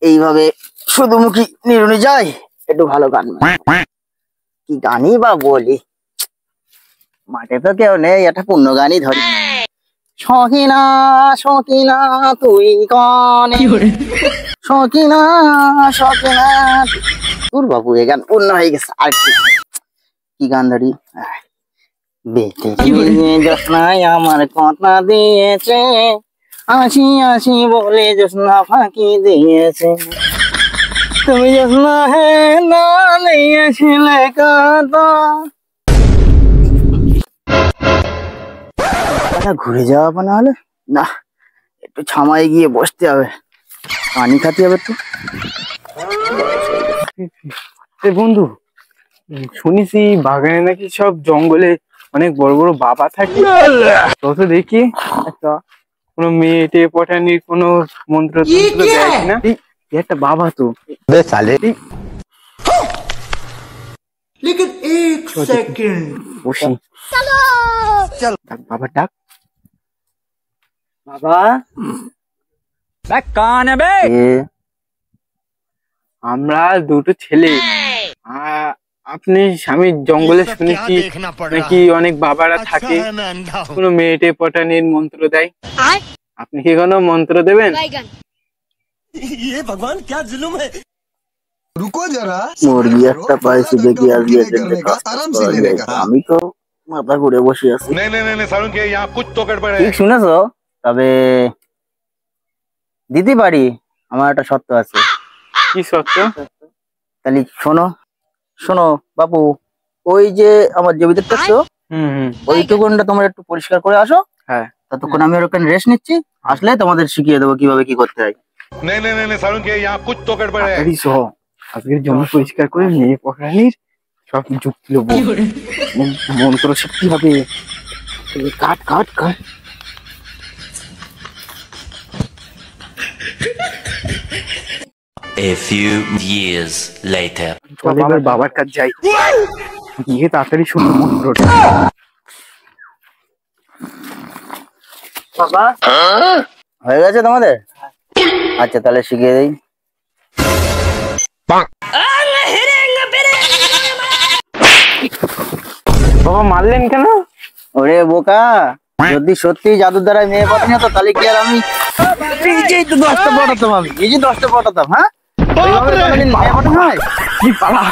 এইভাবে শুধুমুখী নিরুনি যায়, একটু ভালো গান কি গানই বা বলি, মাঠে তো কেউ নেই, একটা পূর্ণ গানই ধরি। সখিনা সখিনা তুই কনে, সখিনা সখিনা তোর বাবু, এ গান পূর্ণ হয়ে গেছে। আর কি গান ধরি, বেটে জোৎস্নায় আমার কথা দিয়েছে, আসি আসি বলে জোৎস্না ফাঁকি দিয়েছে, তুমি জোৎস্না হে না নিয়েছিলে কথা। ঘুরে যাওয়া না হলে না, একটু ছামায় গিয়ে বসতে হবে, পানি খাতে হবে একটু। বন্ধু, শুনেছি বাগানে নাকি সব জঙ্গলে অনেক বড় বড় বাবা থাকে, তত দেখি একটা কোনো মেয়েটে পটানির কোনো মন্ত্র দেয় না, একটা বাবা তো বাবা ডাক, বাবা আমরা দুটো ছেলে, আপনি আমি জঙ্গলে শুনেছি নাকি অনেক বাবারা থাকে, কোনো মেয়েটে পটানির মন্ত্র দেয়, আপনি কি কোনো মন্ত্র দেবেন? মুরগি একটা পাইছি, দেখি আমি তো মাথা ঘুরে বসে আছি। ঠিক শুনেছো, তবে দিতে পারি, আমার একটা শর্ত আছে। কি শর্ত? তাহলে শোনো শোনো বাবু, ওই যে আমার যে ভিতরটা আছে ওইটুকুনটা তোমার একটু পরিষ্কার করে আসো। হ্যাঁ, ততক্ষণ আমি ওখানে রেস্ট নিচ্ছি, আসলে তোমাদের শিখিয়ে দেবো কিভাবে কি করতে হয়। আজকের জমি পরিষ্কার করে মেয়ে পটানির সব যুক্তি দেবো, মন্ত্র শিখতে হবে। কাট কাট কাট। A few years later. এবার বাবার কাছে যাই, গিয়ে তাড়াতাড়ি শুনো মন্ত্রটা। বাবা হয়ে গেছে তোমাদের? আচ্ছা তাহলে শিখিয়ে দেই। বাবা মারলেন কেন? ওরে বোকা, যদি সত্যি জাদুর দ্বারা মেয়ে পটানি হতো তাহলে কি আর আমি নিজেই তো 10টা পটাতাম, আমি নিজে 10টা পটাতাম। হ্যাঁ, মেয়ে পটানো হয়। কি পালা